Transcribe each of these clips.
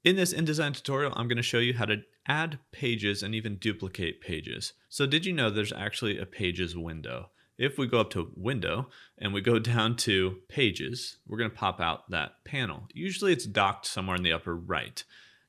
In this InDesign tutorial, I'm going to show you how to add pages and even duplicate pages. So did you know there's actually a pages window? If we go up to window and we go down to pages, we're going to pop out that panel. Usually it's docked somewhere in the upper right.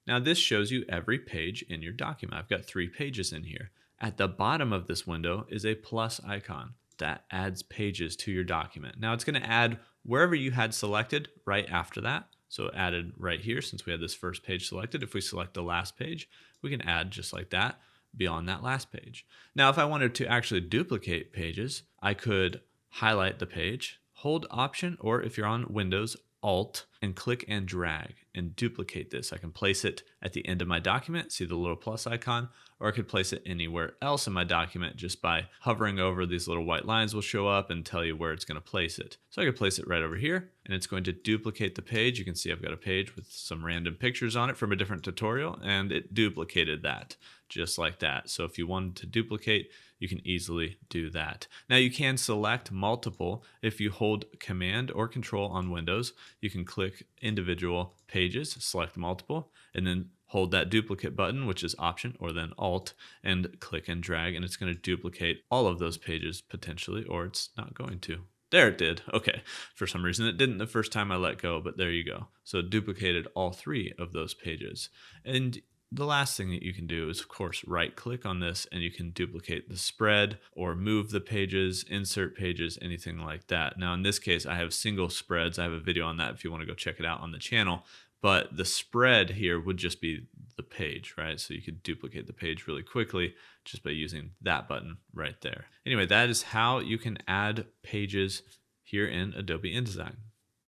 Now this shows you every page in your document. I've got 3 pages in here. At the bottom of this window is a plus icon that adds pages to your document. Now it's going to add wherever you had selected right after that. So added right here, since we had this first page selected. If we select the last page, we can add just like that beyond that last page. Now, if I wanted to actually duplicate pages, I could highlight the page, hold Option, or if you're on Windows, Alt, and click and drag and duplicate this. I can place it at the end of my document, see the little plus icon, or I could place it anywhere else in my document just by hovering over these little white lines will show up and tell you where it's going to place it. So I could place it right over here and it's going to duplicate the page. You can see I've got a page with some random pictures on it from a different tutorial and it duplicated that just like that. So if you wanted to duplicate, you can easily do that. Now you can select multiple. If you hold Command or Control on Windows, you can click individual pages, select multiple, and then hold that duplicate button, which is Option or then Alt, and click and drag, and it's going to duplicate all of those pages potentially, or it's not going to. There it did. Okay. For some reason it didn't the first time I let go, but there you go. So it duplicated all 3 of those pages. And the last thing that you can do is, of course, right click on this and you can duplicate the spread or move the pages, insert pages, anything like that. Now, in this case, I have single spreads. I have a video on that if you want to go check it out on the channel. But the spread here would just be the page, right? So you could duplicate the page really quickly just by using that button right there. Anyway, that is how you can add pages here in Adobe InDesign.